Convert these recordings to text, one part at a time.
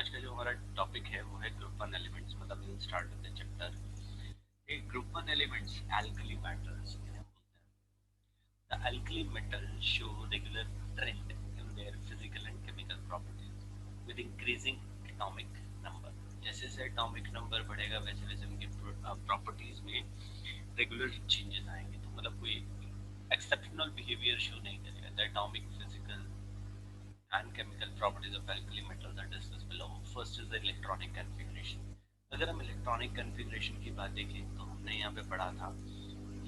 आज का जो हमारा टॉपिक है वो है ग्रुप वन एलिमेंट्स। मतलब will start with the chapter. एक group one elements alkali metals इन्हें बोलते हैं। The alkali metals show regular trend in their physical and chemical properties with increasing atomic number. जैसे जैसे एटॉमिक नंबर बढ़ेगा वैसे वैसे उनकी प्रॉपर्टीज में रेगुलर चेंजेस आएंगे। तो मतलब कोई एक्सेप्शनल बिहेवियर शो नहीं करेगा। The atomic physical and chemical properties of alkali metals are discussed below. First is the electronic configuration. अगर हम इलेक्ट्रॉनिक कन्फिग्रेशन की बात देखें तो हमने यहाँ पे पढ़ा था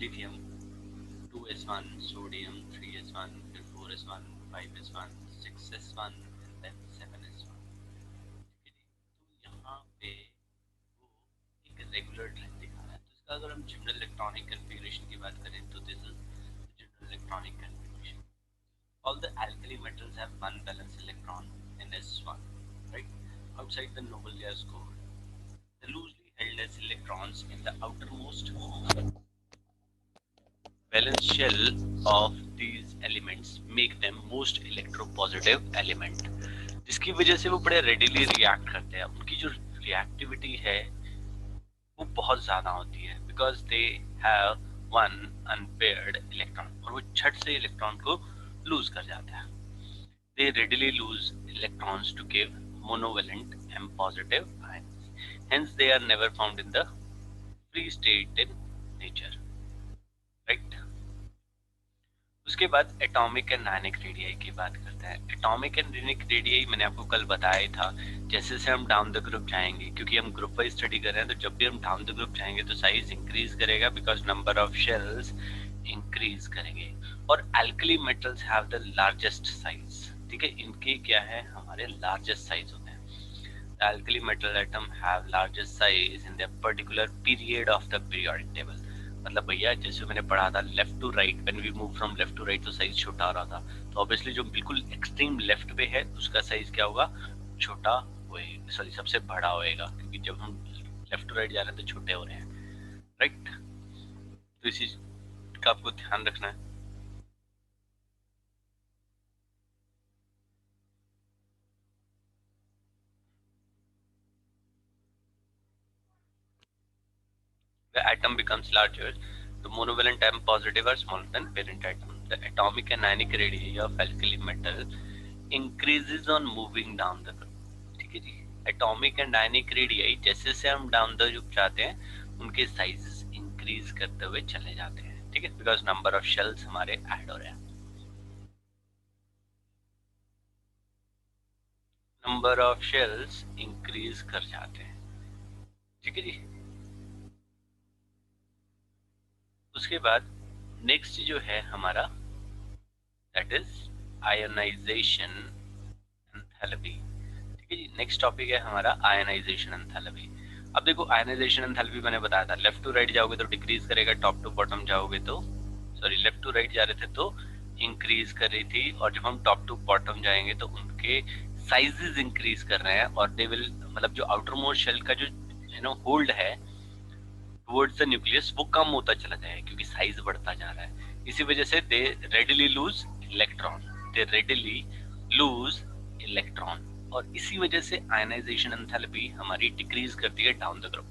लिथियम 2s1, सोडियम 3s1, फिर 4s1, 5s1, 6s1 and then 7s1। ठीक है जी। तो यहाँ पे वो एक रेगुलर ट्रेंड दिखा रहा है। तो इसका अगर हम जनरल इलेक्ट्रॉनिक कन्फिग्रेशन की बात करें तो this is general electronic configuration. All the alkali metals have one valence electron in S1, right? Outside the noble gas core, the loosely held s electrons in the outermost valence shell of these elements make them most electropositive element, जिसकी वजह से वो बड़े readily react करते हैं। उनकी जो reactivity है वो बहुत ज्यादा होती है because they have one unpaired electron, और वो झट से इलेक्ट्रॉन को लूज कर जाता है। They readily lose electrons to give monovalent M positive ions. Hence, they are never found in the free state in nature. Right? उसके बाद एटॉमिक एंड आयनिक रेडियाई की बात करते हैं। एटॉमिक एंड आयनिक रेडियाई मैंने आपको कल बताया ही था। जैसे जैसे हम डाउन द ग्रुप जाएंगे, क्योंकि हम ग्रुप वाइज स्टडी कर रहे हैं, तो जब भी हम डाउन द ग्रुप जाएंगे तो साइज इंक्रीज करेगा because number of shells increase करेंगे। और alkali metals have the largest size. ठीक है, इनके क्या है, हमारे लार्जेस्ट साइज होते हैं। The alkali metal atom have largest size in their particular period of the periodic table। मतलब भैया जैसे मैंने पढ़ा था left to right, when we move from left to right तो साइज छोटा हो रहा था। तो ऑब्वियसली जो बिल्कुल एक्सट्रीम लेफ्ट पे है उसका साइज क्या होगा, छोटा होएगा, सॉरी सबसे बड़ा होएगा, क्योंकि जब हम लेफ्ट टू राइट जा रहे हैं तो छोटे हो रहे हैं, राइट। तो इसी का आपको ध्यान रखना है। The atom becomes larger, the monovalent M positive are smaller than parent atom. The atomic and ionic radii of alkali metal increases on moving down the group। ठीक है जी। एटॉमिक एंड आयनिक रेडियाई जैसे जैसे हम down the group जाते हैं उनके sizes increase करते हुए चले जाते हैं। ठीक है, बिकॉज नंबर ऑफ शेल्स हमारे ऐड हो रहे हैं, नंबर ऑफ शेल्स इंक्रीज कर जाते हैं। ठीक है जी। उसके बाद नेक्स्ट जो है हमारा दैट इज आयोनाइजेशन एंथैल्पी। ठीक है जी। नेक्स्ट टॉपिक है हमारा आयनाइजेशन एंथैल्पी। अब देखो आयनाइजेशन एंथैल्पी मैंने बताया था लेफ्ट टू राइट जाओगे तो डिक्रीज करेगा, टॉप टू बॉटम जाओगे तो, सॉरी लेफ्ट टू राइट जा रहे थे तो इंक्रीज कर रही थी, और जब हम टॉप टू बॉटम जाएंगे तो उनके साइजेस इंक्रीज कर रहे हैं, और दे विल मतलब जो आउटर मोस्ट शेल का जो होल्ड है टुवर्ड्स द न्यूक्लियस वो कम होता चला जाएगा क्योंकि साइज बढ़ता जा रहा है। इसी वजह से दे रेडिली लूज इलेक्ट्रॉन, दे रेडिली लूज इलेक्ट्रॉन, और इसी वजह से आयनाइजेशन एंथैल्पी हमारी डिक्रीज करती है down the group.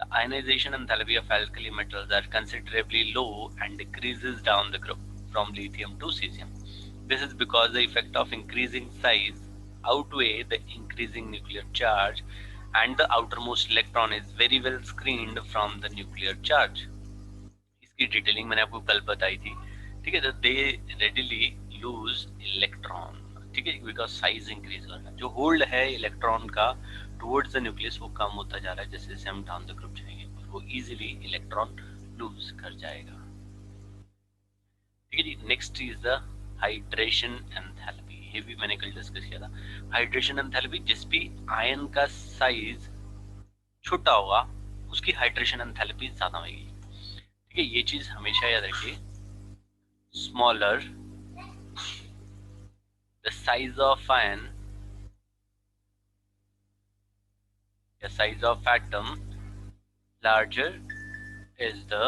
The ionization enthalpy of alkali metals are considerably low and decreases down the group from lithium to cesium. This is because the effect of increasing size outweigh the increasing nuclear charge, and the outermost electron is very well screened from the nuclear charge। इसकी detailing मैंने आपको कल बताई थी। ठीक है, तो दे readily loose electron. ठीक है, बिकॉज साइज इंक्रीज हो रहा है, जो होल्ड है इलेक्ट्रॉन का टुवर्ड्स द न्यूक्लियस वो कम होता जा रहा है जैसे जैसे हम डाउन द ग्रुप जाएंगे, और वो इजीली इलेक्ट्रॉन लूज कर जाएगा। ठीक है जी। Next is the hydration enthalpy. ये भी मैंने कल डिस्कस किया था। हाइड्रेशन एंथैल्पी जिस भी आयन का साइज छोटा होगा उसकी हाइड्रेशन एंथैल्पी ज्यादा होगी। ठीक है, ये चीज हमेशा याद रखिए। Smaller the size of ion, the size of atom, larger is the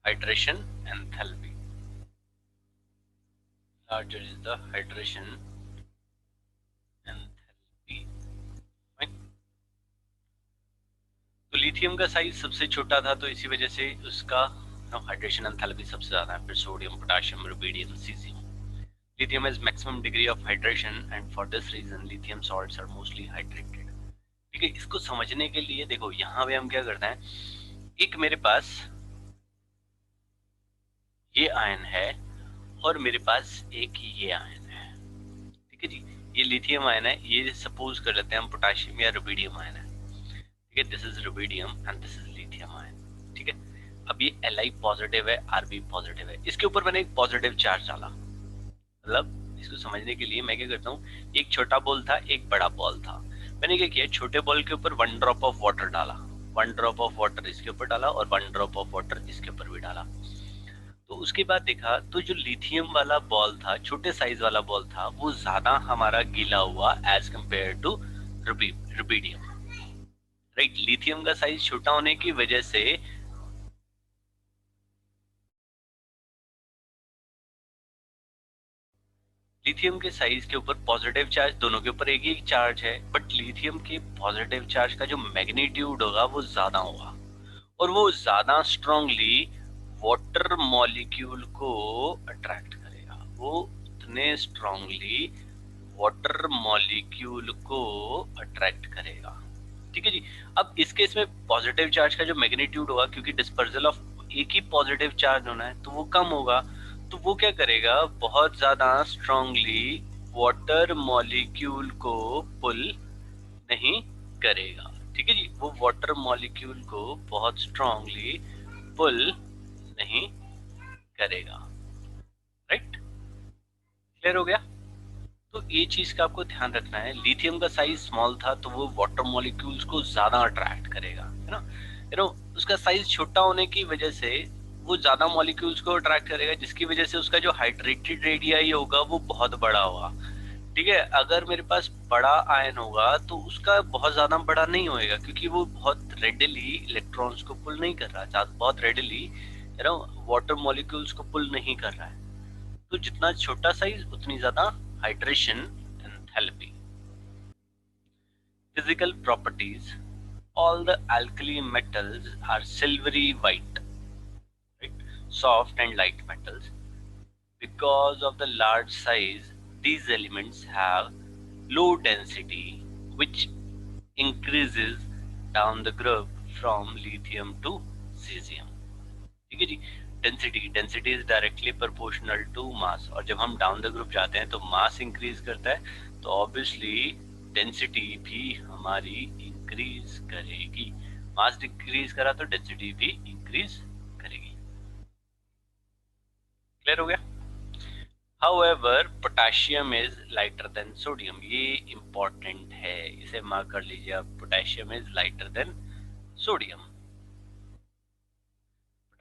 hydration enthalpy। larger is the hydration enthalpy. तो लिथियम का साइज सबसे छोटा था, तो इसी वजह से उसका हाइड्रेशन एंथैल्पी सबसे ज्यादा है। फिर sodium, potassium, rubidium, caesium. Lithium has maximum degree of hydration and for this reason lithium salts are mostly hydrated। ठीक है, इसको समझने के लिए देखो यहाँ पे हम क्या करते हैं, एक मेरे पास ये आयन है और मेरे पास एक ये आयन है। ठीक है जी, ये लिथियम आयन है, ये सपोज कर लेते हैं हम पोटेशियम या रुबिडियम आयन है। ठीक है, this is rubidium and this is lithium ion. ठीक है, अब ये Li पॉजिटिव है, Rb पॉजिटिव है, इसके ऊपर मैंने एक पॉजिटिव चार्ज डाला। मतलब इसको समझने के लिए मैं क्या करता हूँ, एक छोटा बॉल था, एक बड़ा बॉल था। मैंने क्या किया, छोटे बॉल के ऊपर 1 ड्रॉप ऑफ वाटर डाला, 1 ड्रॉप ऑफ वाटर इसके ऊपर डाला और 1 ड्रॉप ऑफ वाटर इसके ऊपर भी डाला। तो उसके बाद देखा तो जो लिथियम वाला बॉल था, छोटे साइज वाला बॉल था, वो ज्यादा हमारा गीला हुआ as compare to rubidium. Right, lithium का साइज छोटा होने की वजह से लिथियम के साइज के ऊपर पॉजिटिव चार्ज, दोनों के ऊपर एक ही चार्ज है, बट लिथियम के पॉजिटिव चार्ज का जो मैग्नीट्यूड होगा वो ज्यादा होगा और वो ज्यादा स्ट्रांगली वाटर मॉलिक्यूल को अट्रैक्ट करेगा। वो उतने स्ट्रांगली वाटर मॉलिक्यूल को अट्रैक्ट करेगा। ठीक है जी, अब इस केस में पॉजिटिव चार्ज का जो मैग्नीट्यूड होगा, क्योंकि डिस्पर्जल ऑफ एक ही पॉजिटिव चार्ज होना है तो वो कम होगा, तो वो क्या करेगा, बहुत ज्यादा स्ट्रांगली वाटर मॉलिक्यूल को पुल नहीं करेगा। ठीक है जी, वो वाटर मॉलिक्यूल को बहुत स्ट्रांगली पुल नहीं करेगा। राइट, क्लियर हो गया? तो ये चीज का आपको ध्यान रखना है, लिथियम का साइज स्मॉल था तो वो वाटर मॉलिक्यूल्स को ज्यादा अट्रैक्ट करेगा, है ना। उसका साइज छोटा होने की वजह से वो ज्यादा मॉलिक्यूल्स को अट्रैक्ट करेगा, जिसकी वजह से उसका जो हाइड्रेटेड रेडियाई होगा वो बहुत बड़ा होगा। ठीक है, अगर मेरे पास बड़ा आयन होगा तो उसका बहुत ज्यादा बड़ा नहीं होएगा, क्योंकि वो बहुत रेडिली इलेक्ट्रॉन्स को पुल नहीं कर रहा, बहुत रेडिली वाटर मॉलिक्यूल्स को पुल नहीं कर रहा है। तो जितना छोटा साइज उतनी ज्यादा hydration enthalpy. Physical properties: all the alkali metals are silvery white, right? Soft and light metals. Because of the large size, these elements have low density, which increases down the group from lithium to cesium. ठीक है जी, density is directly proportional to mass, और जब हम down the group जाते हैं तो मास increase करता है, तो ऑब्वियसली डेंसिटी भी हमारी इंक्रीज करेगी। मास डिक्रीज करा तो डेंसिटी भी इंक्रीज करेगी। क्लियर हो गया? However potassium is lighter than sodium, ये इंपॉर्टेंट है, इसे मार्क कर लीजिए आप, potassium is lighter than sodium.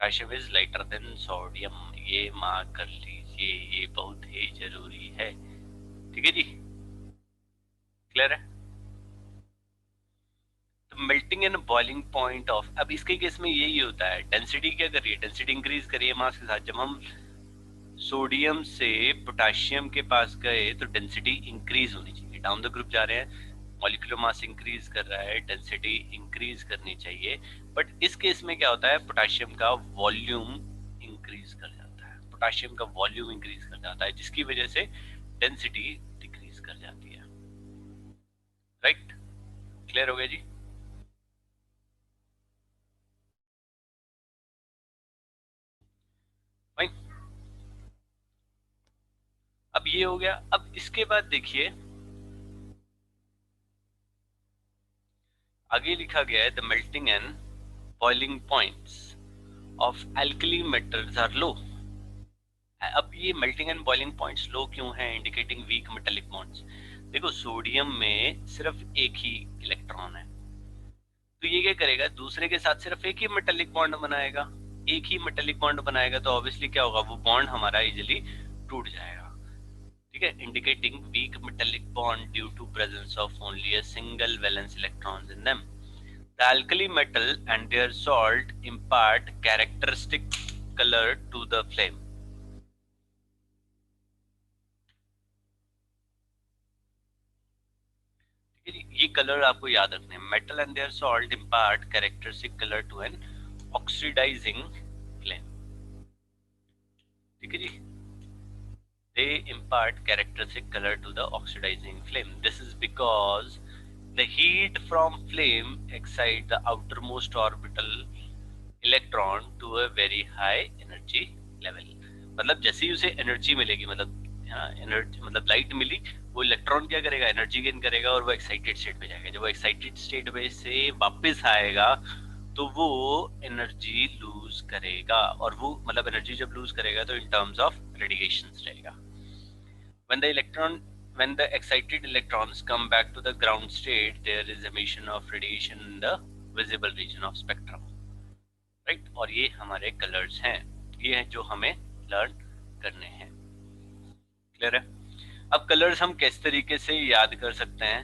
Potassium is lighter than sodium, ये मार्क कर लीजिए, ये बहुत ही जरूरी है। ठीक है जी, क्लियर है? तो melting and boiling point of, अब इसके केस में यही होता है, डेंसिटी क्या करिए, डेंसिटी इंक्रीज करिए मास के साथ। जब हम सोडियम से पोटेशियम के पास गए तो डेंसिटी इंक्रीज होनी चाहिए, डाउन द ग्रुप जा रहे हैं, मॉलिक्यूलर मास इंक्रीज कर रहा है, डेंसिटी इंक्रीज करनी चाहिए। बट इस केस में क्या होता है, पोटेशियम का वॉल्यूम इंक्रीज कर जाता है, पोटेशियम का वॉल्यूम इंक्रीज कर जाता है, जिसकी वजह से डेंसिटी डिक्रीज कर जाती है। राइट, क्लियर हो गया जी? फाइन, अब ये हो गया। अब इसके बाद देखिए आगे लिखा गया है, the melting and boiling points of alkali metals are low. अब ये melting and boiling points low क्यों हैं, इंडिकेटिंग वीक मेटेलिक बॉन्ड्स। देखो सोडियम में सिर्फ एक ही इलेक्ट्रॉन है, तो ये क्या करेगा, दूसरे के साथ सिर्फ एक ही मेटेलिक बॉन्ड बनाएगा, एक ही मेटेलिक बॉन्ड बनाएगा, तो ऑब्वियसली क्या होगा, वो बॉन्ड हमारा इजिली टूट जाएगा। ठीक है, indicating weak metallic bond due to presence of only a single valence electrons in them. The alkali metal and their salt impart characteristic color to the flame. ये कलर आपको याद रखने हैं। Metal and their salt impart characteristic colour to an oxidising flame. ठीक है जी, they impart characteristic color to the oxidizing flame. This is because the heat from flame excites the outermost orbital electron to a very high energy level. मतलब जैसे ही उसे energy मिलेगी, मतलब energy मतलब light मिली, वो electron क्या करेगा, एनर्जी गेन करेगा और वो एक्साइटेड स्टेट में जाएगा। जब वो एक्साइटेड स्टेट में से वापस आएगा तो वो एनर्जी लूज करेगा, और वो मतलब एनर्जी जब लूज करेगा तो इन टर्म्स ऑफ रेडिएशन रहेगा। when the electron when the excited electrons come back to the ground state, there is emission of radiation in the visible region of spectrum, right? और ये हमारे colours हैं, ये हैं जो हमें लर्न करने हैं। क्लियर है? अब कलर्स हम किस तरीके से याद कर सकते हैं?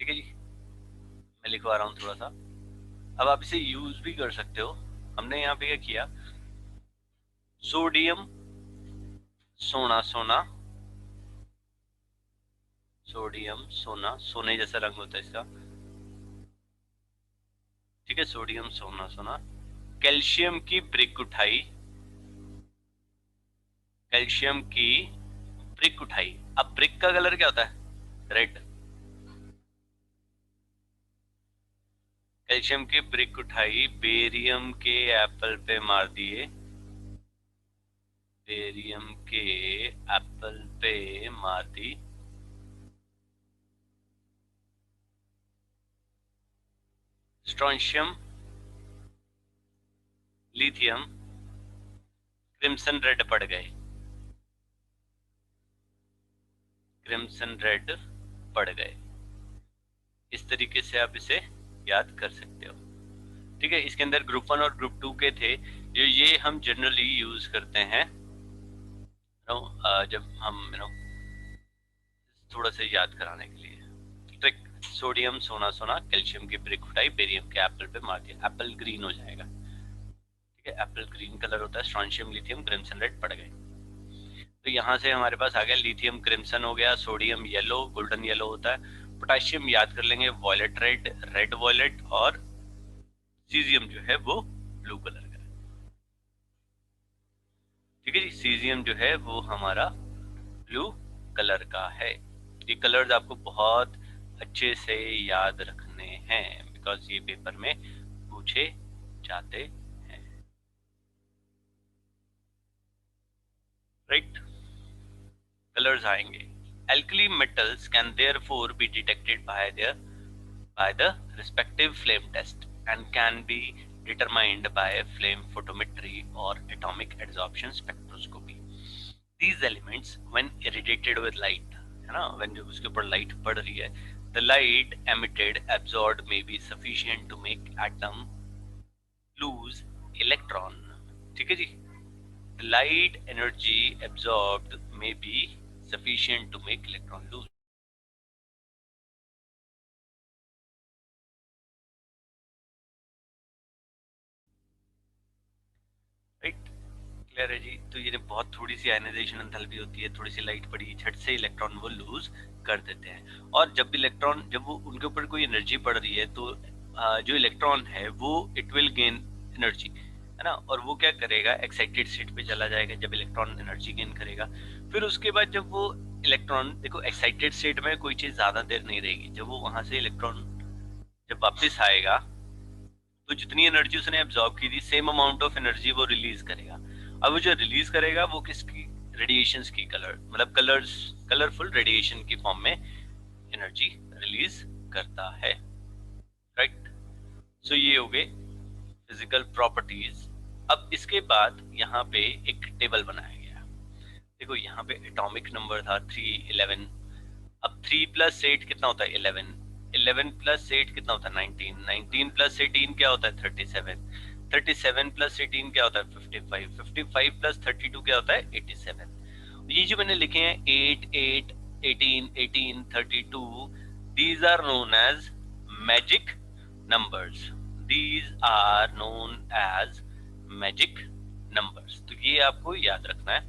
ठीक है जी, मैं लिखवा रहा हूँ थोड़ा सा। अब आप इसे यूज भी कर सकते हो। हमने यहाँ पे क्या किया, सोडियम सोना सोना, सोडियम सोना, सोने जैसा रंग होता है इसका। ठीक है, सोडियम सोना सोना। कैल्शियम की ब्रिक उठाई, कैल्शियम की ब्रिक उठाई। अब ब्रिक का कलर क्या होता है? रेड। कैल्शियम की ब्रिक उठाई, बेरियम के एप्पल पे मार दिए, बेरियम के एप्पल पे मार दी। स्ट्रोंशियम लिथियम क्रिम्सन रेड पड़ गए, क्रिम्सन रेड पड़ गए। इस तरीके से आप इसे याद कर सकते हो। ठीक है, इसके अंदर ग्रुप 1 और ग्रुप 2 के थे, जो ये हम जनरली यूज करते हैं जब हम थोड़ा सा याद कराने के लिए। ट्रिक, सोडियम सोना सोना, कैल्शियम की ब्रिक उठाई, बेरियम के एप्पल पे मार दिया, एप्पल ग्रीन हो जाएगा। ठीक है, एप्पल ग्रीन कलर होता है। स्ट्रोंशियम लिथियम क्रिम्सन रेड पड़ गए। तो यहाँ से हमारे पास आ गया, लिथियम क्रिम्सन हो गया, सोडियम येलो गोल्डन येलो होता है, पोटेशियम याद कर लेंगे वॉयलेट रेड, रेड वॉयलेट, और सीजियम जो है वो ब्लू कलर का है। ठीक है जी, सीजियम जो है वो हमारा ब्लू कलर का है। ये कलर्स आपको बहुत अच्छे से याद रखने हैं, बिकॉज ये पेपर में पूछे जाते हैं। राइट, कलर्स आएंगे। Alkali metals can therefore be detected by the respective flame test and can be determined by flame photometry or atomic adsorption spectroscopy. These elements, when irradiated with light, है ना, when उसके ऊपर light पड़ रही है, the light emitted absorbed may be sufficient to make atom lose electron. ठीक है जी, the light energy absorbed may be sufficient to make electron lose. Right, clear है जी? तो ये बहुत थोड़ी सी आयनाइजेशन एंथैल्पी होती है, थोड़ी सी लाइट पड़ी, झट से इलेक्ट्रॉन वो लूज कर देते हैं। और जब इलेक्ट्रॉन, जब वो उनके ऊपर कोई एनर्जी पड़ रही है, तो जो इलेक्ट्रॉन है वो इट विल गेन एनर्जी, है ना, और वो क्या करेगा, एक्साइटेड स्टेट पे चला जाएगा जब इलेक्ट्रॉन एनर्जी गेन करेगा। फिर उसके बाद जब वो इलेक्ट्रॉन, देखो एक्साइटेड स्टेट में कोई चीज ज्यादा देर नहीं रहेगी, जब वो वहां से इलेक्ट्रॉन जब वापस आएगा तो जितनी एनर्जी उसने एब्जॉर्ब की थी, सेम अमाउंट ऑफ एनर्जी वो रिलीज करेगा। अब वो जो रिलीज करेगा वो किसकी, रेडिएशंस की, कलर मतलब कलर्स, कलरफुल रेडिएशन की फॉर्म में एनर्जी रिलीज करता है। राइट, सो ये हो गए फिजिकल प्रॉपर्टीज। अब इसके बाद यहाँ पे एक टेबल बनाया गया। देखो यहाँ पे एटॉमिक नंबर था 311। अब 3 + 8 कितना होता है, 11। 11 + 8 कितना होता है, 19। 19 + 18 क्या होता है, 37। 37 + 18 क्या होता है, 55। 55 + 32 क्या होता है, 87। ये जो मैंने लिखे हैं 8, 8, 18, 18, 32, these are known as magic numbers. These are known as magic numbers. तो ये आपको याद रखना है।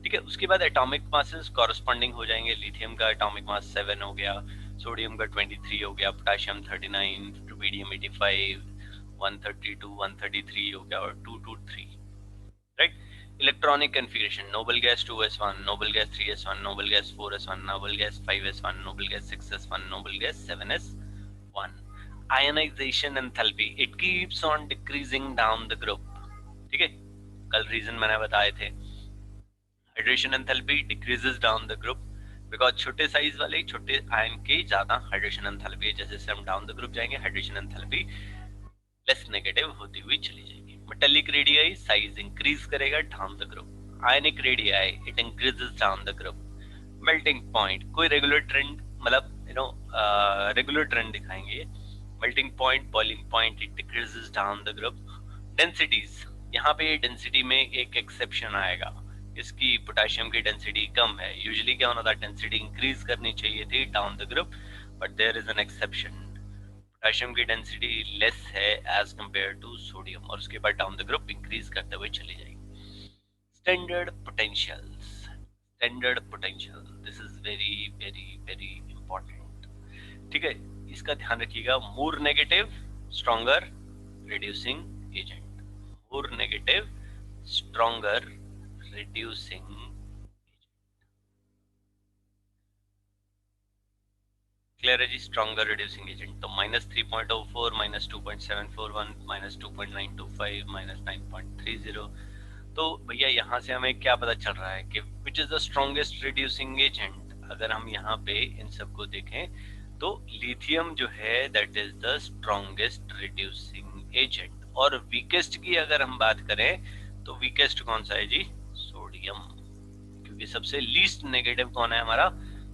ठीक है, उसके बाद एटॉमिक मासेस कॉरस्पॉन्डिंग हो जाएंगे। लिथियम का एटॉमिक मास 7 हो गया, सोडियम का 23 हो गया, पोटाशियम 39, रुबीडियम 85, 132, 133 हो गया और 223, right. Electronic configuration, noble gas 2s1, noble gas 3s1, noble gas 4s1, noble gas 5s1, noble gas 6s1, noble gas 7s1। Ionisation enthalpy, it keeps on decreasing down the group, ठीक है, कल reason मैंने बताए थे। Hydration enthalpy decreases down the group because छोटे साइज वाले छोटे आयन के ज्यादा हाइड्रेशन एंथैल्पी है, जैसे जैसे हम डाउन द ग्रुप जाएंगे हाइड्रेशन एंथैल्पी लेस नेगेटिव होती हुई चली जाएगी। मेटेलिक रेडियाई साइज इंक्रीज करेगा down the group, ionic radii it increases down the group. Melting point, कोई रेगुलर ट्रेंड मतलब रेगुलर ट्रेंड दिखाएंगे। Melting point, boiling point, it decreases down the group. Densities, यहाँ पे डेंसिटी में एक exception आएगा, इसकी पोटेशियम की डेंसिटी कम है, यूजुअली क्या होना था डेंसिटी इंक्रीज करनी चाहिए थी down the group, but there is an exception, potassium की डेंसिटी लेस है एज कंपेयर टू सोडियम और उसके बाद डाउन द ग्रुप इंक्रीज करते हुए चली जाएगी। Standard potentials, standard potential, this is very very very important, ठीक है, इसका ध्यान रखिएगा। More negative stronger reducing agent, more negative stronger reducing, clear है जी, स्ट्रॉन्गर रिड्यूसिंग एजेंट। तो -3.04, -2.741, -2.925, -9.30। तो भैया यहाँ से हमें क्या पता चल रहा है कि which is the strongest reducing agent. अगर हम यहाँ पे इन सबको देखें तो लिथियम जो है that is the strongest reducing agent, और वीकेस्ट की अगर हम बात करें तो वीकेस्ट कौन सा है जी, सोडियम, क्योंकि सबसे लीस्ट नेगेटिव कौन है हमारा,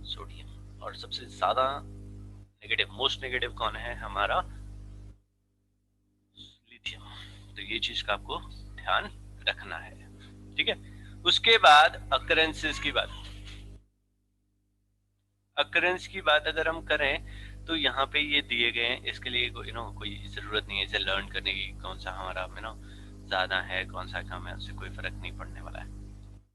सोडियम, और सबसे ज्यादा नेगेटिव मोस्ट नेगेटिव कौन है हमारा, लिथियम। तो ये चीज का आपको ध्यान रखना है, ठीक है। उसके बाद अकरेंसेस की बात, अकरेंस की बात अगर हम करें तो यहाँ पे ये दिए गए हैं, इसके लिए कोई जरूरत नहीं है इसे लर्न करने की, कौन सा हमारा ज्यादा है कौन सा कम है, उससे कोई फर्क नहीं पड़ने वाला है,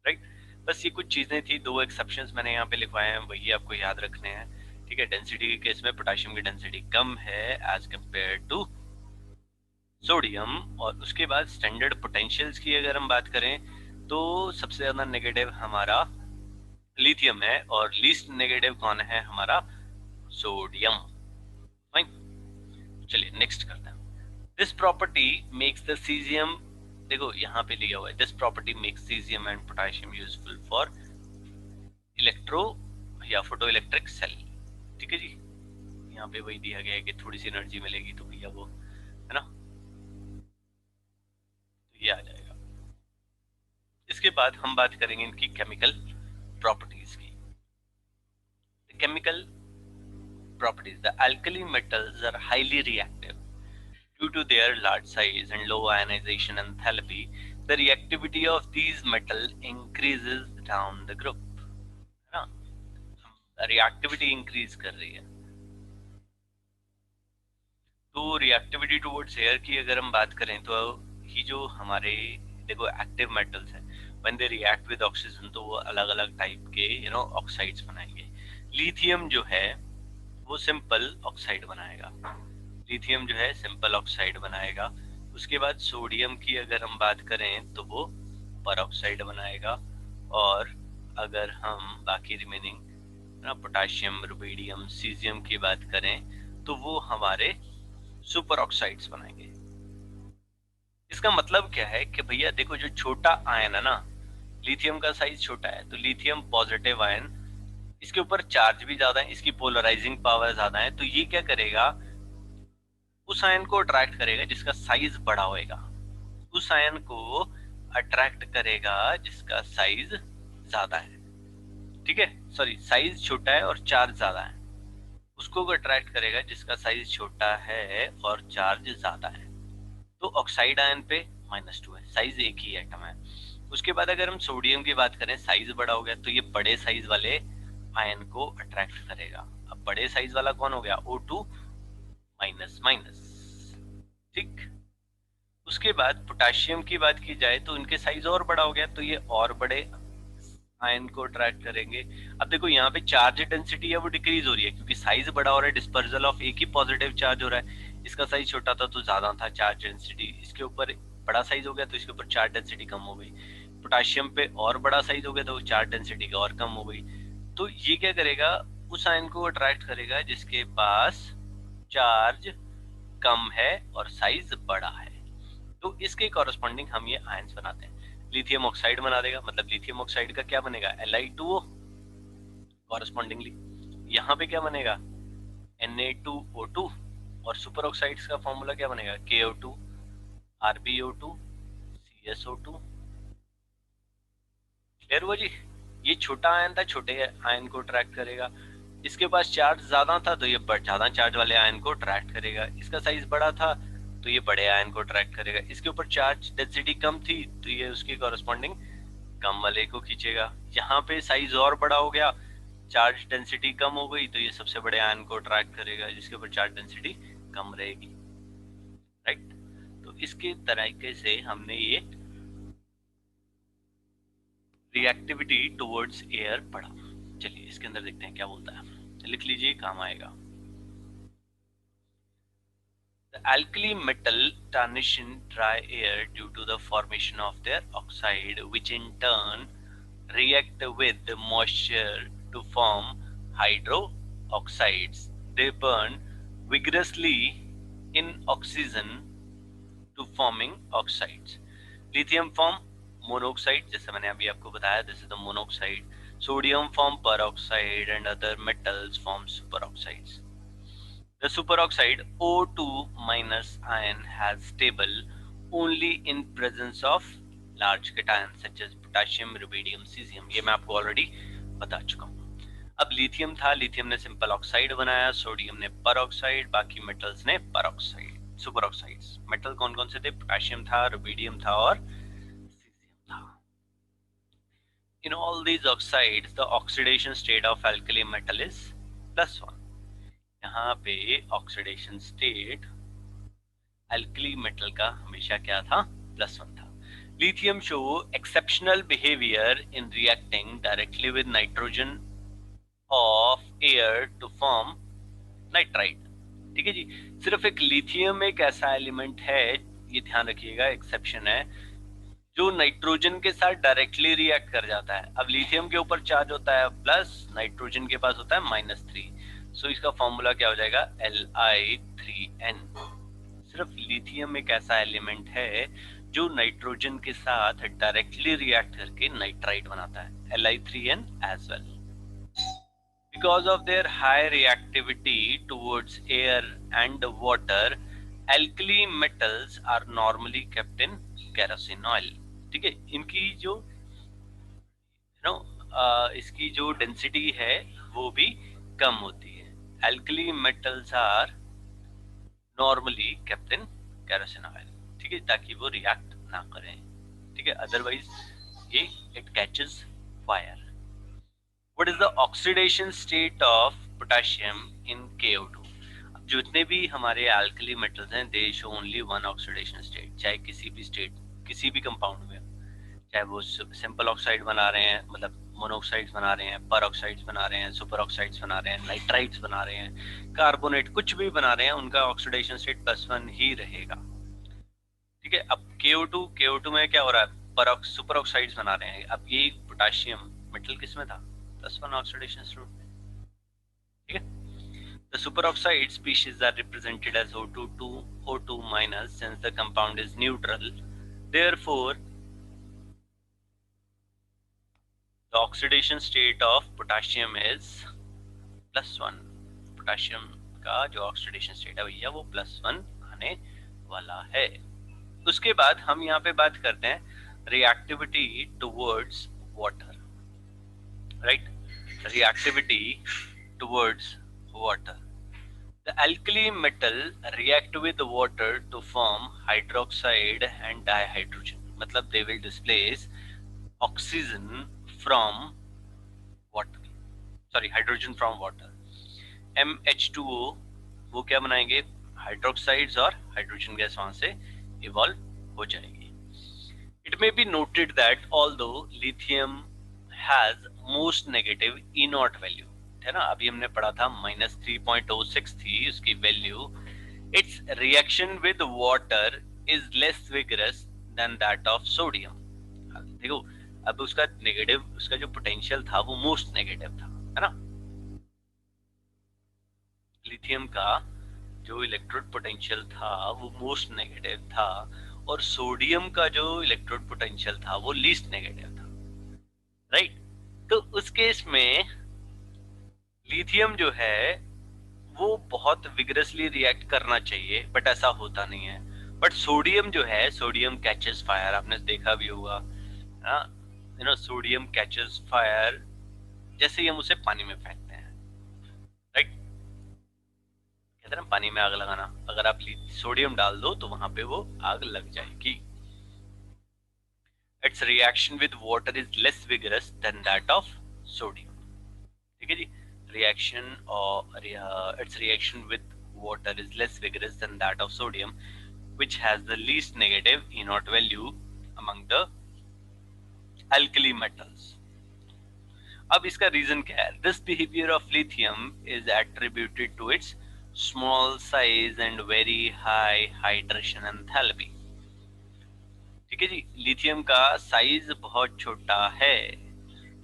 राइट। बस ये कुछ चीजें थी, दो एक्सेप्शंस मैंने यहाँ पे लिखवाए हैं, वही आपको याद रखने हैं, ठीक है। डेंसिटी के केस में पोटेशियम की डेंसिटी कम है एज कंपेयर टू सोडियम, और उसके बाद स्टैंडर्ड पोटेंशियल्स की अगर हम बात करें तो सबसे ज्यादा नेगेटिव हमारा लिथियम है और लीस्ट नेगेटिव कौन है हमारा, सोडियम, फाइन। चलिए नेक्स्ट करते हैं। This property makes the caesium, देखो यहाँ पे लिया हुआ है, this property makes caesium and potassium useful for electro या फोटो इलेक्ट्रिक सेल, ठीक है जी। यहाँ पे वही दिया गया है कि थोड़ी सी एनर्जी मिलेगी तो भैया वो है ना, तो ये आ जाएगा। इसके बाद हम बात करेंगे इनकी केमिकल प्रॉपर्टीज की। Chemical properties, the alkali metals are highly reactive due to their large size and low ionization enthalpy. The reactivity of these metals increases down the group, है ना, रिएक्टिविटी इंक्रीज कर रही है। तो रिएक्टिविटी टुवर्ड्स एयर की अगर हम बात करें तो ही जो हमारे देखो एक्टिव मेटल्स हैं when they react with oxygen तो वो अलग अलग टाइप के ऑक्साइड्स बनाएंगे। लिथियम जो है वो सिंपल ऑक्साइड बनाएगा, लिथियम जो है सिंपल ऑक्साइड बनाएगा। उसके बाद सोडियम की अगर हम बात करें तो वो पर ऑक्साइड बनाएगा, और अगर हम बाकी रिमेनिंग पोटाशियम, रुबीडियम, सीजियम की बात करें तो वो हमारे सुपर ऑक्साइड्स बनाएंगे। इसका मतलब क्या है कि भैया देखो जो छोटा आयन है ना, लिथियम का साइज छोटा है तो लिथियम पॉजिटिव आयन, इसके ऊपर चार्ज भी ज्यादा है, इसकी पोलराइजिंग पावर ज्यादा है, तो ये क्या करेगा उस आयन को अट्रैक्ट करेगा जिसका साइज बड़ा होएगा, उस आयन को अट्रैक्ट करेगा जिसका साइज ज्यादा है, ठीक है, सॉरी साइज छोटा है और चार्ज ज्यादा है, उसको अट्रैक्ट करेगा जिसका साइज छोटा है और चार्ज ज्यादा है। तो ऑक्साइड आयन पे -2 है, साइज एक ही एटम है। उसके बाद अगर हम सोडियम की बात करें, साइज बड़ा हो गया तो ये बड़े साइज वाले आयन को अट्रैक्ट करेगा। अब बड़े साइज वाला कौन हो गया, O2 माइनस, ठीक। उसके बाद पोटेशियम की बात की जाए तो इनके साइज और बड़ा हो गया तो ये और बड़े आयन को अट्रैक्ट करेंगे। अब देखो यहाँ पे चार्ज डेंसिटी है वो डिक्रीज हो रही है क्योंकि साइज बड़ा हो रहा है, डिस्पर्जल ऑफ एक ही पॉजिटिव चार्ज हो रहा है। इसका साइज छोटा था तो ज्यादा था चार्ज डेंसिटी, इसके ऊपर बड़ा साइज हो गया तो इसके ऊपर चार्ज डेंसिटी कम हो गई। पोटाशियम पे और बड़ा साइज हो गया तो चार्ज डेंसिटी और कम हो गई। तो ये क्या करेगा, उस आयन को अट्रैक्ट करेगा जिसके पास चार्ज कम है और साइज बड़ा है। तो इसके कॉरेस्पॉन्डिंग हम ये आयंस बनाते हैं। लिथियम ऑक्साइड बना देगा, मतलब लिथियम ऑक्साइड का क्या बनेगा, Li2O। कॉरेस्पॉन्डिंगली यहाँ पे क्या बनेगा, Na2O2। और सुपर ऑक्साइड्स का फॉर्मूला क्या बनेगा, KO2 RbO2 CSO2। क्लियर हुआ जी। ये छोटा आयन था, छोटे आयन को अट्रैक्ट करेगा। इसके पास चार्ज ज्यादा था तो ये ज्यादा चार्ज वाले आयन को अट्रैक्ट करेगा। इसका साइज बड़ा था तो ये बड़े आयन को अट्रैक्ट करेगा। इसके ऊपर चार्ज डेंसिटी कम थी तो ये उसकी कॉरेस्पॉन्डिंग कम वाले को खींचेगा। यहाँ पे साइज और बड़ा हो गया, चार्ज डेंसिटी कम हो गई तो ये सबसे बड़े आयन को अट्रैक्ट करेगा जिसके ऊपर चार्ज डेंसिटी कम रहेगी। राइट, तो इसके तरीके से हमने ये रिएक्टिविटी टुवर्ड्स एयर पढ़ा। चलिए इसके अंदर देखते हैं क्या बोलता है, लिख लीजिए काम आएगा। The alkali metal tarnish in dry air due to the formation of their oxide, which in turn react with the moisture to form hydroxides. They burn vigorously in oxygen to forming oxides. Lithium form monoxide, जैसे मैंने अभी आपको बताया, this is the monoxide. Sodium form peroxide and other metals form superoxides. The superoxide O2 minus ion has stable only in presence of large cations such as potassium, rubidium, cesium. ये मैं आपको already बता चुका हूँ। अब lithium था, lithium ने simple oxide बनाया, सोडियम ने परऑक्साइड, बाकी मेटल्स ने परऑक्साइड, सुपर ऑक्साइड्स। मेटल कौन कौन से थे, पोटेशियम था, रुबिडियम था और सीजियम था। In all these oxides, the oxidation state of alkali metal is +1. यहाँ पे ऑक्सीडेशन स्टेट अल्कली मेटल का हमेशा क्या था, +1 था। Lithium show exceptional behaviour in reacting directly with nitrogen of air to form nitrite. ठीक है जी, सिर्फ एक लिथियम एक ऐसा एलिमेंट है, ये ध्यान रखिएगा, एक्सेप्शन है, जो नाइट्रोजन के साथ डायरेक्टली रिएक्ट कर जाता है। अब लिथियम के ऊपर चार्ज होता है प्लस, नाइट्रोजन के पास होता है -3, सो इसका फॉर्मूला क्या हो जाएगा, Li3n। सिर्फ लिथियम एक ऐसा एलिमेंट है जो नाइट्रोजन के साथ डायरेक्टली रिएक्ट करके नाइट्राइट बनाता है, Li3n as well. Because of their high reactivity towards air and water, alkali metals are normally kept in kerosene oil. ठीक है, इनकी जो इसकी जो डेंसिटी है वो भी कम होती है। alkali metals are normally kept in kerosene oil, ठीक है, ताकि वो रिएक्ट ना करें। ठीक है, अदरवाइज ये it catches fire. What is the oxidation state of potassium in KO2? अब जितने भी हमारे alkali metals हैं, they show only one oxidation state, चाहे किसी भी स्टेट, किसी भी कंपाउंड में, चाहे वो सिंपल ऑक्साइड बना रहे हैं, मतलब मोनोऑक्साइड्स बना रहे हैं, परऑक्साइड्स बना रहे हैं, सुपर ऑक्साइड्स बना रहे हैं, नाइट्राइट्स बना रहे हैं, कार्बोनेट, कुछ भी बना रहे हैं, उनका ऑक्सीडेशन स्टेट +1 ही रहेगा। ठीक है, अब KO2 में क्या हो रहा है, सुपर ऑक्साइड्स बना रहे हैं। अब ये पोटाशियम मेटल किस में था, +1 oxidation state में। ठीक है, the superoxide species are represented as O2 minus since the compound is neutral, therefore the oxidation state of potassium is +1। Potassium का जो ऑक्सीडेशन स्टेट है भैया वो +1 आने वाला है। उसके बाद हम यहाँ पे बात करते हैं reactivity towards water. Right, reactivity towards water. The alkali metal react with the water to form hydroxide and dihydrogen, मतलब they will displace oxygen from water, sorry hydrogen from water। MH2O वो क्या बनाएंगे, हाइड्रोक्साइड्स और hydrogen gas वहां से evolve हो जाएगी। It may be noted that although lithium has most negative E naught value, है ना, अभी हमने पढ़ा था -3.06 थी उसकी वैल्यू। Its reaction with water is less vigorous than that of sodium. देखो, अब उसका नेगेटिव, उसका जो पोटेंशियल था वो मोस्ट नेगेटिव था, है ना। लिथियम का जो इलेक्ट्रोड पोटेंशियल था वो मोस्ट नेगेटिव था, और सोडियम का जो इलेक्ट्रोड पोटेंशियल था वो लीस्ट नेगेटिव था, राइट। तो उस केस में लिथियम जो है वो बहुत विगरसली रिएक्ट करना चाहिए, बट ऐसा होता नहीं है। बट सोडियम जो है, सोडियम कैचेस फायर, आपने देखा भी होगा, सोडियम कैचेस फायर जैसे ही हम उसे पानी में फेंकते हैं, राइट। कहते हैं ना पानी में आग लगाना, अगर आप सोडियम डाल दो तो वहां पे वो आग लग जाएगी। Its reaction with water is less vigorous than that of sodium, ठीक है जी। रिएक्शन और its reaction with water is less vigorous than that of sodium which has the least negative E naught value among the alkali metals. अब इसका reason क्या है? This behavior of lithium is attributed to its small size and very high hydration enthalpy. ठीक है जी, lithium का size बहुत छोटा है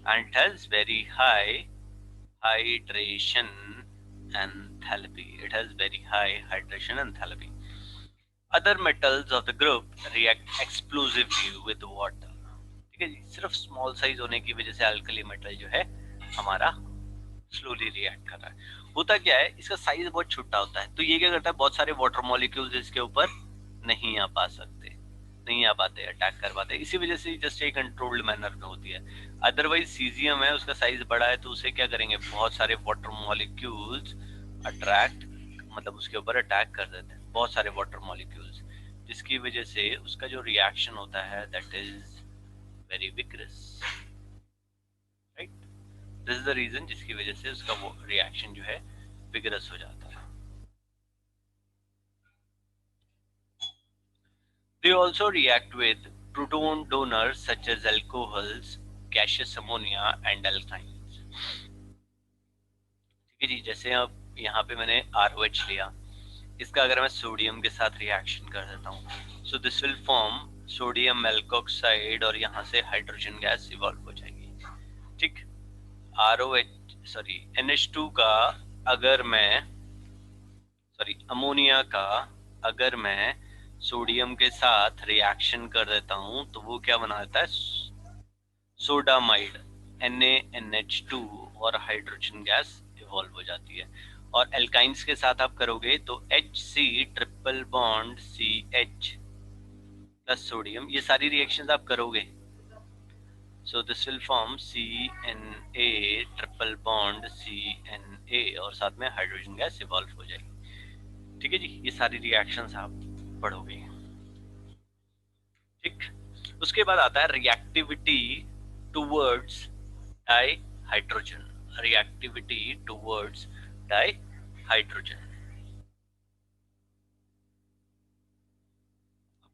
and it has very high hydration enthalpy. It has very high hydration enthalpy. Other metals of the group react explosively with water. ठीक है जी, सिर्फ small size होने की वजह से अल्कली मेटल जो है हमारा स्लोली रिएक्ट कर रहा है। होता क्या है, इसका साइज बहुत छोटा होता है, तो ये क्या करता है, बहुत सारे वाटर मॉलिक्यूल्स इसके ऊपर नहीं आ पा सकते, नहीं आ पाते, अटैक कर पाते, इसी वजह से जस्ट एक कंट्रोल्ड मैनर में होती है। अदरवाइज सीजियम है, उसका साइज बड़ा है, तो उसे क्या करेंगे, बहुत सारे वाटर मॉलिक्यूल्स अट्रैक्ट, मतलब उसके ऊपर अटैक कर देते हैं बहुत सारे वाटर मॉलिक्यूल्स, जिसकी वजह से उसका जो रिएक्शन होता है that is very vigorous, right. This is the reason जिसकी वजह से उसका वो रिएक्शन जो है विगरस हो जाता है। They also react with proton donors such as alcohols, gaseous ammonia and alkynes. ठीक है जी, जैसे अब यहाँ पे मैंने ROH लिया, इसका अगर मैं सोडियम के साथ रिएक्शन कर देता हूँ, so this will form sodium alkoxide और यहाँ से हाइड्रोजन गैस इवॉल्व हो जाएगी, ठीक। NH2 का अगर मैं अमोनिया का अगर मैं सोडियम के साथ रिएक्शन कर देता हूँ तो वो क्या बनाता है, सोडामाइड, NaNH2 और हाइड्रोजन गैस इवॉल्व हो जाती है। और एल्काइंस के साथ आप करोगे तो HC triple bond CH plus sodium, ये सारी रिएक्शंस आप करोगे, so this will form CNA triple bond CNA और साथ में हाइड्रोजन गैस इवॉल्व हो जाएगी, ठीक है जी। ये सारी रिएक्शंस आप पढ़ोगे, ठीक। उसके बाद आता है reactivity towards dihydrogen, reactivity towards dihydrogen.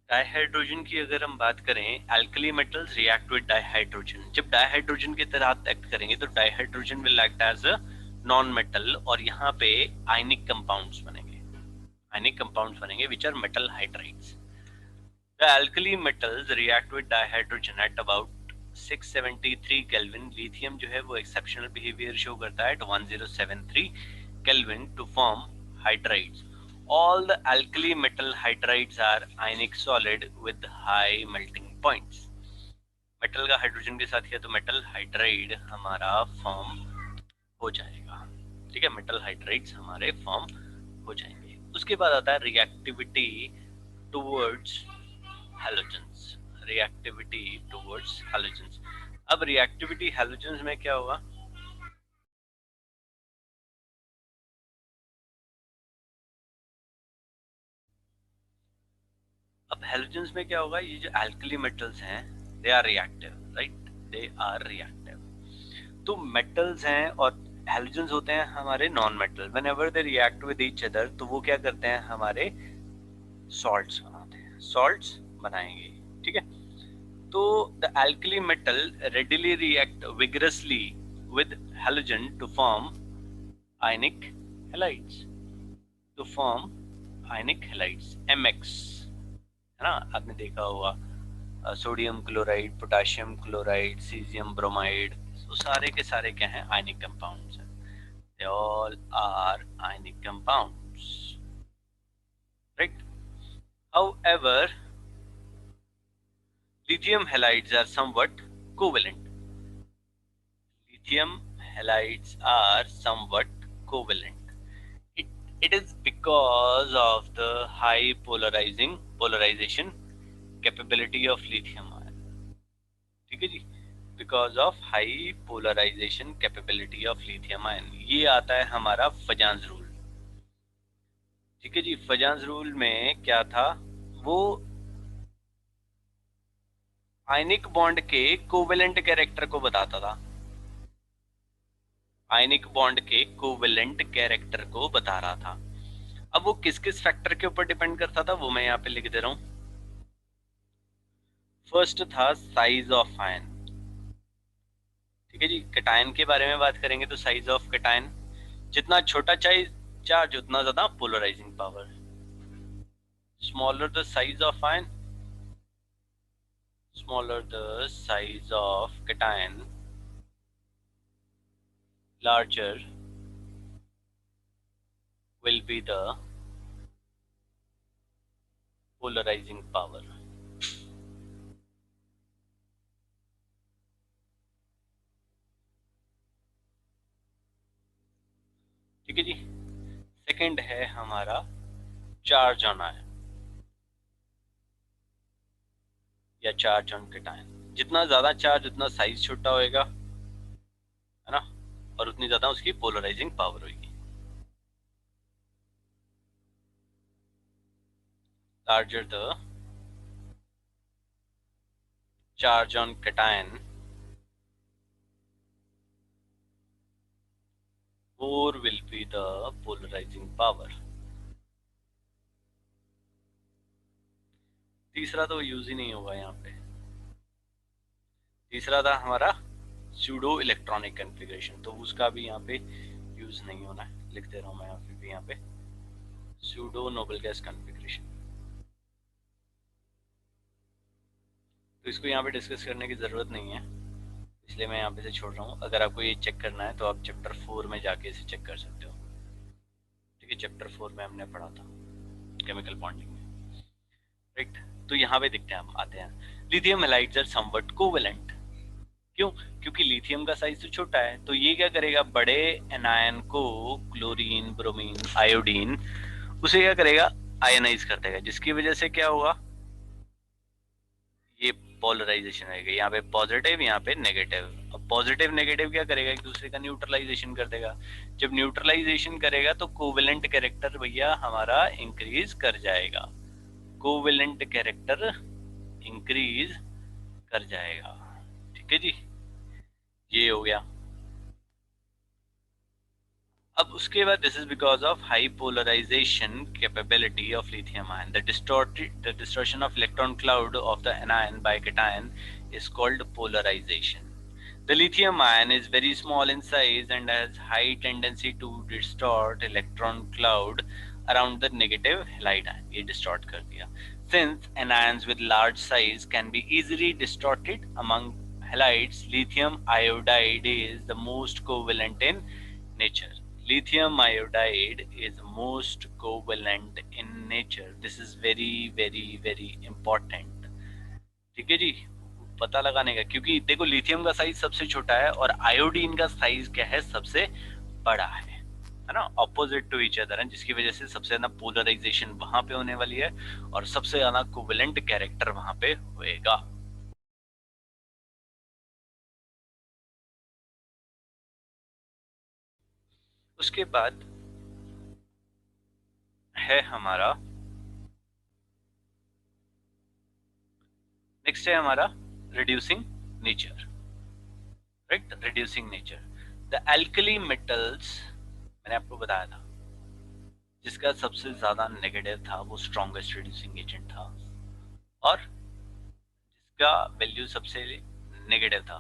Dihydrogen की अगर हम बात करें, alkali metals react with dihydrogen, जब डाइहाइड्रोजन के तहत एक्ट करेंगे तो dihydrogen will act as a non metal, और यहाँ पे आयनिक कंपाउंड्स बनेंगे, आयनिक कंपाउंड्स बनेंगे which are metal hydrides. The alkali metals react with dihydrogen at about 673 Kelvin. Lithium जो है वो exceptional behavior show करता है at 1073 Kelvin to form hydrides. All the alkali metal hydrides are ionic solid with high melting points. Metal का hydrogen के साथ किया तो मेटल हाइड्राइड हमारा फॉर्म हो जाएगा, ठीक है, मेटल हाइड्राइड्स हमारे फॉर्म हो जाएंगे। उसके बाद आता है reactivity towards halogens, reactivity towards halogens. अब रिएक्टिविटी हैलोजेंस में क्या होगा, अब हैलोजेंस में क्या होगा, ये जो एल्कली मेटल्स हैं they are reactive, right, they are reactive. तो मेटल्स हैं और हैलोजेंस होते हैं हमारे non metal, whenever they react with each other तो वो क्या करते हैं, हमारे सॉल्ट्स बनाते हैं, सॉल्ट्स बनाएंगे, ठीक है। तो the alkali metal readily react vigorously with halogen to form ionic halides, MX, है ना, आपने देखा होगा sodium chloride, potassium chloride, caesium bromide, तो सारे के सारे क्या हैं, आयनिक कंपाउंड्स हैं. They all are ionic compounds, right. However, lithium halides are somewhat covalent. Lithium halides are somewhat covalent. It, it is because of the high polarization capability of lithium ion. ठीक है जी, because of high polarisation capability of lithium ion. ये आता है हमारा Fajans rule. ठीक है जी, Fajans rule में क्या था, वो आयनिक बॉन्ड के कोवेलेंट कैरेक्टर को बताता था. आयनिक बॉन्ड के कोवेलेंट कैरेक्टर को बता रहा था. अब वो किस किस फैक्टर के ऊपर डिपेंड करता था वो मैं यहाँ पे लिख दे रहा हूँ. फर्स्ट था साइज ऑफ आयन. ठीक है जी, कैटायन के बारे में बात करेंगे तो साइज ऑफ कैटायन, जितना छोटा चार्ज उतना ज्यादा polarising power. Smaller the size of ion, smaller the size of cation, larger will be the polarizing power. ठीक है जी. सेकंड है हमारा चार्ज ऑन आयन या चार्ज ऑन कैटायन. जितना ज्यादा चार्ज उतना साइज छोटा होएगा, है ना, और उतनी ज्यादा उसकी पोलराइजिंग पावर होगी. Larger the charge on cation, more will be the polarizing power. तीसरा तो यूज ही नहीं होगा यहाँ पे. तीसरा था हमारा सूडो इलेक्ट्रॉनिक कॉन्फ़िगरेशन, तो उसका भी यहाँ पे यूज नहीं होना है. लिख दे रहा हूँ मैं यहाँ पे सूडो नोबल गैस कॉन्फ़िगरेशन. तो इसको यहाँ पे डिस्कस करने की जरूरत नहीं है, इसलिए मैं यहाँ पे से छोड़ रहा हूँ. अगर आपको ये चेक करना है तो आप चैप्टर 4 में जाके इसे चेक कर सकते हो. ठीक है, चैप्टर 4 में हमने पढ़ा था केमिकल बॉन्डिंग में, राइट. तो यहाँ पे देखते हैं, हम आते हैं. Lithium halides are somewhat covalent. क्यों? क्योंकि लिथियम का साइज तो छोटा है, तो ये क्या करेगा, बड़े एनायन को, क्लोरीन, ब्रोमीन, आयोडीन, उसे क्या करेगा, आयनाइज कर देगा, जिसकी वजह से क्या होगा, ये पोलराइजेशन आएगा. यहाँ पे पॉजिटिव, यहाँ पे नेगेटिव. अब पॉजिटिव नेगेटिव क्या करेगा, एक दूसरे का न्यूट्रलाइजेशन कर देगा. जब न्यूट्रलाइजेशन करेगा तो कोवेलेंट कैरेक्टर भैया हमारा इंक्रीज कर जाएगा. कोवेलेंट कैरेक्टर इंक्रीज कर जाएगा. ठीक है जी, ये हो गया. अब उसके बाद, this is because of high polarisation capability of lithium ion. The distortion of electron cloud of the anion by cation is called polarization. The lithium ion is very small in size and has high tendency to distort electron cloud around the negative halide ion. ये distort कर दिया. Since anions with large size can be easily distorted among halides, lithium iodide is the most covalent in nature. Lithium iodide is most covalent in nature. This is very very very important. ठीक है जी, पता लगाने का, क्योंकि देखो lithium का size सबसे छोटा है और आयोडीन का साइज क्या है, सबसे बड़ा है ना, ऑपोजिट टू ईच अदर है, जिसकी वजह से सबसे ज्यादा पोलराइजेशन वहां पे होने वाली है और सबसे ज्यादा कोवेलेंट कैरेक्टर वहां पे होएगा. उसके बाद है हमारा, नेक्स्ट है हमारा reducing nature, right. Reducing nature, the alkali metals, मैंने आपको बताया था, जिसका सबसे ज्यादा नेगेटिव था वो स्ट्रॉन्गेस्ट रिड्यूसिंग एजेंट था, और का वैल्यू सबसे नेगेटिव था,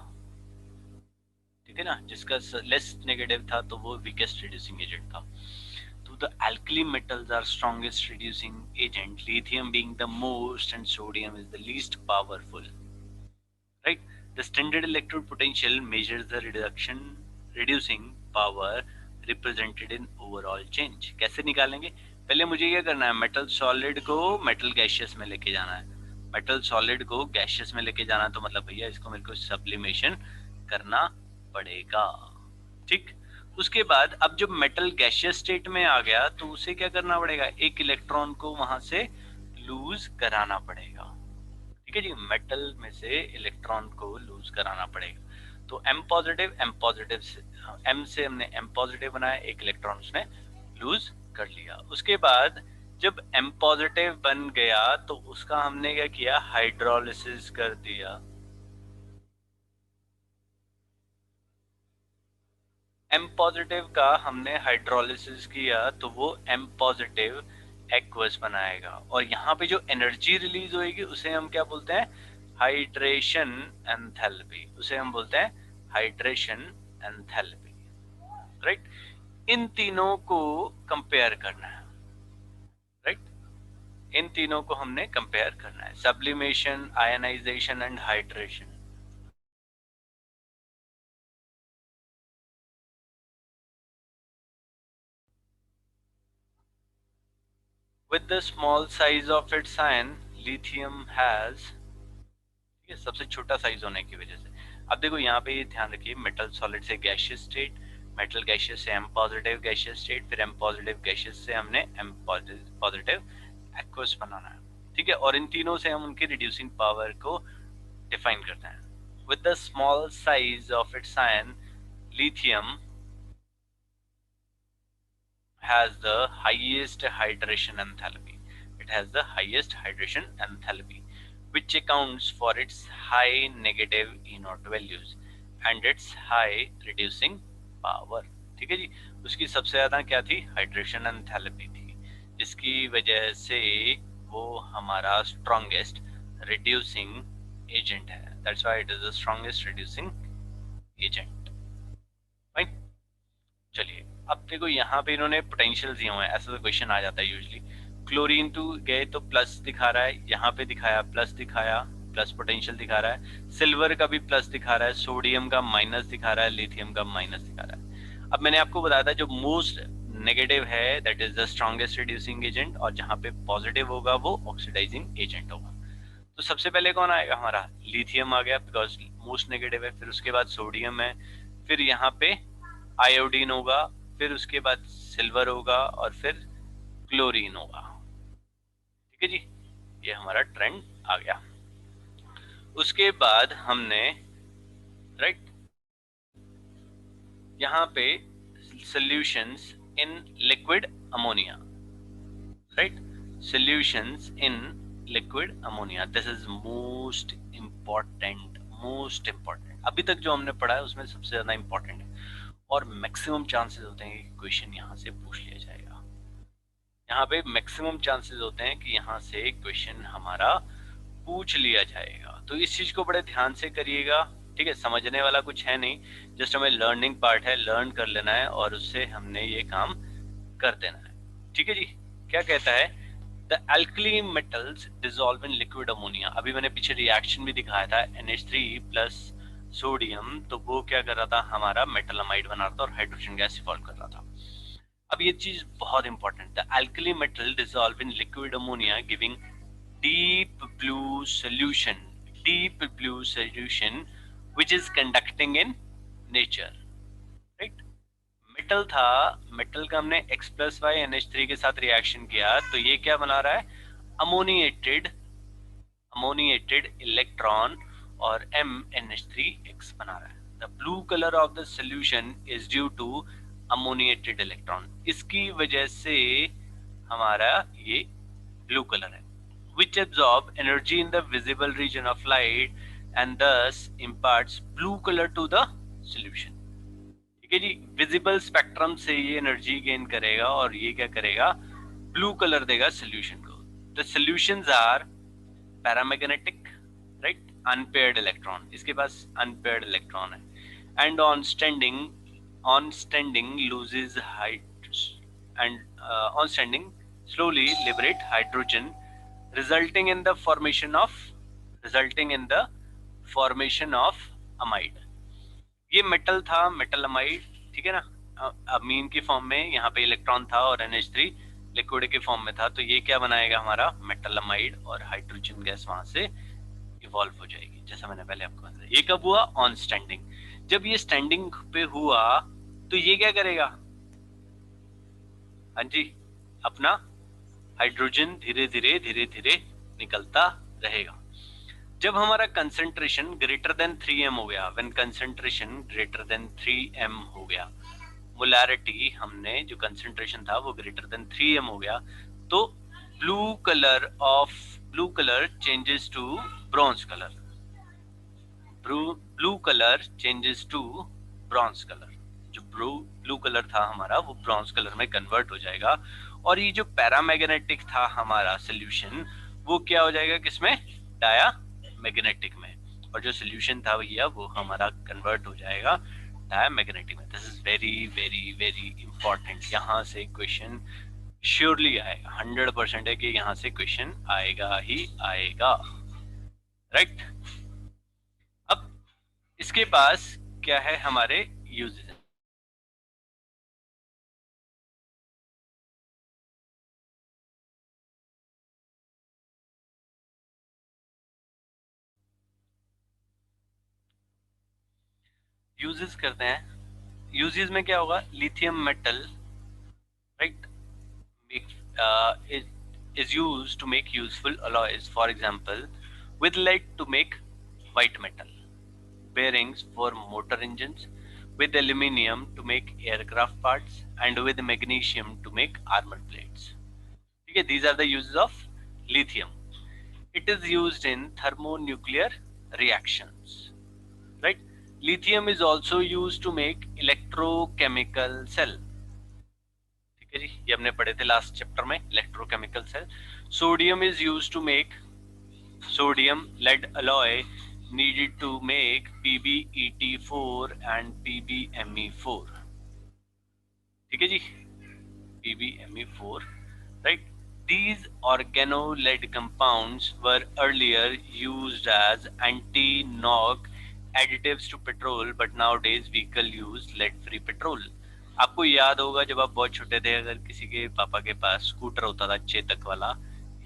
ठीक है ना, जिसका लेस नेगेटिव था तो वो वीकेस्ट रिड्यूसिंग एजेंट था. तो the alkali metals are strongest reducing agent, lithium being the most and sodium is the least powerful, right? The standard electrode potential measures the reducing power represented in overall change. कैसे निकालेंगे? पहले मुझे क्या करना है, metal solid को metal gaseous में लेके जाना है. मेटल सॉलिड को गैशियस में लेके जाना, तो मतलब भैया इसको मेरे को सब्लिमेशन करना पड़ेगा, ठीक. उसके बाद अब जब मेटल गैशियस स्टेट में आ गया तो उसे क्या करना पड़ेगा, एक इलेक्ट्रॉन को वहां से लूज कराना पड़ेगा, ठीक है जी. मेटल में से इलेक्ट्रॉन को लूज कराना पड़ेगा. तो एम पॉजिटिव से एम से हमने एम पॉजिटिव बनाया, एक इलेक्ट्रॉन उसने लूज कर लिया. उसके बाद जब एम पॉजिटिव बन गया तो उसका हमने क्या किया, हाइड्रोलिसिस कर दिया. एम पॉजिटिव का हमने हाइड्रोलिसिस किया तो वो एम पॉजिटिव एक्वस बनाएगा, और यहाँ पे जो एनर्जी रिलीज होगी उसे हम क्या बोलते हैं, हाइड्रेशन एंथैल्पी. उसे हम बोलते हैं हाइड्रेशन एंथैल्पी, राइट. इन तीनों को कंपेयर करना है, राइट. इन तीनों को हमने कंपेयर करना है, sublimation, ionisation and hydration. With the small size of its ion, lithium has, ठीक है, सबसे छोटा साइज होने की वजह से. अब देखो यहाँ पे ये ध्यान रखिए, मेटल सॉलिड से गैशियस स्टेट, मेटल गैशियस से एम पॉजिटिव गैशियस स्टेट, फिर एम पॉजिटिव गैशियस से हमने एम पॉजिटिव एक्वस बनाना है, ठीक है. और इन तीनों से हम उनकी रिड्यूसिंग पावर को डिफाइन करते हैं. With the small size of its ion, lithium has the highest hydration enthalpy. It has the highest hydration enthalpy, which accounts for its high negative E0 values and its high reducing power. ठीक है जी. उसकी सबसे ज्यादा क्या थी, hydration enthalpy थी, जिसकी वजह से वो हमारा स्ट्रॉन्गेस्ट रिड्यूसिंग एजेंट है. That's why it is the strongest reducing agent, right. चलिए अब देखो यहाँ पे इन्होंने पोटेंशियल दिए हुए हैं, ऐसा तो क्वेश्चन आ जाता है यूजली. क्लोरीन टू गए तो प्लस दिखा रहा है, यहाँ पे दिखाया प्लस, दिखाया प्लस पोटेंशियल दिखा रहा है. सिल्वर का भी प्लस दिखा रहा है, सोडियम का माइनस दिखा रहा है, लिथियम का माइनस दिखा रहा है. अब मैंने आपको बताया था जो मोस्ट नेगेटिव है that is the strongest reducing agent, और जहाँ पे पॉजिटिव होगा वो ऑक्सीडाइजिंग एजेंट होगा. तो सबसे पहले कौन आएगा, हमारा लिथियम आ गया बिकॉज मोस्ट नेगेटिव है. फिर उसके बाद सोडियम है, फिर यहाँ पे आयोडीन होगा, फिर उसके बाद सिल्वर होगा, और फिर क्लोरीन होगा, ठीक है जी. ये हमारा ट्रेंड आ गया. उसके बाद हमने, राइट, यहाँ पे solutions in liquid ammonia, right, solutions in liquid ammonia. This is most important, most important. अभी तक जो हमने पढ़ा है उसमें सबसे ज्यादा इंपॉर्टेंट है, और मैक्सिमम चांसेस होते हैं कि क्वेश्चन यहाँ से पूछ लिया जाएगा. यहाँ पे मैक्सिमम चांसेस होते हैं कि यहाँ से क्वेश्चन हमारा पूछ लिया जाएगा. तो इस चीज को बड़े ध्यान से करिएगा, ठीक है. समझने वाला कुछ है नहीं, जस्ट हमें लर्निंग पार्ट है, लर्न कर लेना है और उससे हमने ये काम कर देना है, ठीक है जी. क्या कहता है, the alkali metals dissolve in liquid ammonia. अभी मैंने पीछे रिएक्शन भी दिखाया था, NH3 प्लस सोडियम, तो वो क्या कर रहा था, हमारा मेटलमाइड बना रहा था और हाइड्रोजन गैस इवॉल्व कर रहा था. अब ये चीज बहुत इंपॉर्टेंट है, alkali metal dissolve in liquid ammonia giving deep blue solution, deep blue solution which is conducting in nature, right. Metal था, मेटल का हमने X प्लस वाई NH3 के साथ रिएक्शन किया तो ये क्या बना रहा है, अमोनिएटेड, अमोनिएटेड इलेक्ट्रॉन और MnH3X बना रहा है. The blue colour of the solution is due to ammoniated electron. इसकी वजह से हमारा ये ब्लू कलर है, which absorb energy in the visible region of light and thus imparts blue color to the solution. ठीक है जी. विजिबल स्पेक्ट्रम से ये एनर्जी गेन करेगा और ये क्या करेगा, ब्लू कलर देगा सोल्यूशन को. The solutions are paramagnetic, right, unpaired electron, इसके पास अनपेयर्ड इलेक्ट्रॉन है, and on standing loses height and on standing slowly liberate hydrogen resulting in the formation of amide. ये मेटल था, मेटल अमाइड, ठीक है ना, अमीन की फॉर्म में, यहाँ पे इलेक्ट्रॉन था और NH3 लिक्विड के फॉर्म में था, तो ये क्या बनाएगा हमारा मेटल अमाइड, और हाइड्रोजन गैस वहां से इवॉल्व हो जाएगी, जैसा मैंने पहले आपको बताया। ये कब हुआ? On standing. जब ये स्टैंडिंग पे हुआ तो ये क्या करेगा? हाँ जी, अपना हाइड्रोजन धीरे धीरे निकलता रहेगा। जब हमारा कंसंट्रेशन ग्रेटर देन 3m हो गया, when concentration greater than 3m हो गया, मोलैरिटी हमने जो कंसंट्रेशन था वो ग्रेटर देन 3m हो गया, तो blue colour changes to bronze colour, blue colour changes to bronze colour. जो ब्लू कलर था हमारा वो ब्रॉन्ज कलर में कन्वर्ट हो जाएगा, और ये जो पैरामैग्नेटिक था हमारा सोल्यूशन वो क्या हो जाएगा किसमें? डाया मैग्नेटिक में, और जो सोल्यूशन था भैया वो हमारा कन्वर्ट हो जाएगा डायमैग्नेटिक में। This is very very very important, यहाँ से क्वेश्चन श्योरली आएगा, 100% है कि यहाँ से क्वेश्चन आएगा ही आएगा, राइट। अब इसके पास क्या है हमारे यूजेस? यूजेस करते हैं। यूजेस में क्या होगा? Lithium metal, right, is used to make useful alloys, for example with lead to make white metal, bearings for motor engines, with aluminium to make aircraft parts, and with magnesium to make armor plates. Okay, these are the uses of lithium. It is used in thermonuclear reactions, right? Lithium is also used to make electrochemical cell, ठीक है जी, ये हमने पढ़े थे last chapter में, electrochemical cell. Sodium is used to make sodium lead alloy needed to make PbEt4 and PbMe4, ठीक है जी, PbMe4, right? These organo-lead compounds were earlier used as anti-knock additives to petrol, but nowadays vehicle use lead-free petrol. आपको याद होगा जब आप बहुत छोटे थे, अगर किसी के पापा के पास स्कूटर होता था चेतक वाला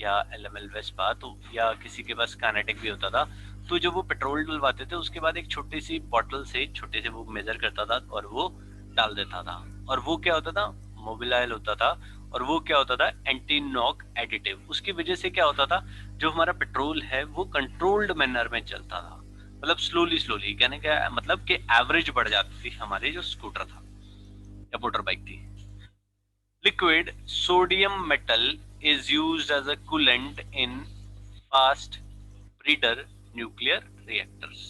या LML वेस्पा, तो या किसी के पास कानेटिक भी होता था, तो जब वो पेट्रोल डलवाते थे उसके बाद एक छोटी सी बॉटल से छोटे से वो मेजर करता था और वो डाल देता था, और वो क्या होता था? मोबिलाइल होता था, और वो क्या होता था? Anti knock additive. उसकी वजह से क्या होता था? जो हमारा पेट्रोल है वो कंट्रोल्ड मैनर में चलता था, मतलब स्लोली, कहने का मतलब कि एवरेज बढ़ जाती थी हमारे जो स्कूटर था या मोटर बाइक थी। Liquid sodium metal is used as a coolant in fast breeder nuclear reactors.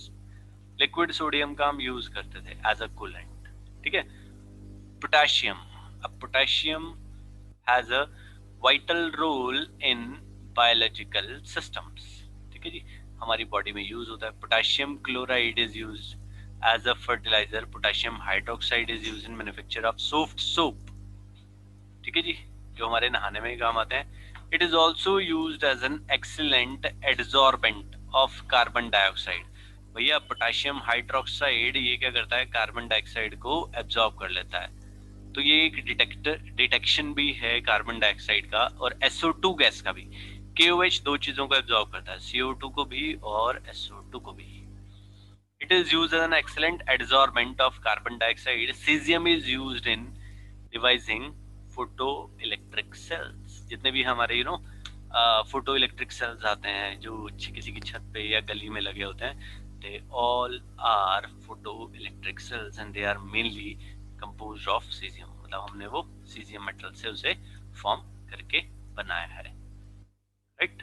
Liquid sodium का हम यूज करते थे एज अ कूलेंट, ठीक है। पोटेशियम, अब potassium has a vital role in biological systems, ठीक है जी, हमारी बॉडी में यूज होता है। Potassium chloride is use as a fertiliser, potassium hydroxide is use in manufacture of soft soap, ठीक है जी, जो हमारे नहाने में काम आते हैं। It is also use as an excellent adsorbent of carbon dioxide. भैया पोटेशियम हाइड्रोक्साइड ये क्या करता है? कार्बन डाइऑक्साइड को एब्जॉर्ब कर लेता है, तो ये एक डिटेक्शन भी है कार्बन डाइऑक्साइड का और SO2 गैस का भी। KOH दो चीजों को एब्जॉर्ब करता है, CO2 को भी और SO2 को भी। It is use as an excellent adsorbent of carbon dioxide. Caesium is used in devising photo electric cells. जितने भी हमारे फोटो इलेक्ट्रिक सेल्स आते हैं जो किसी की छत पे या गली में लगे होते हैं, they all are photo electric cells and they are mainly composed of caesium, मतलब हमने वो सीजियम मेटल से उसे फॉर्म करके बनाया है, राइट।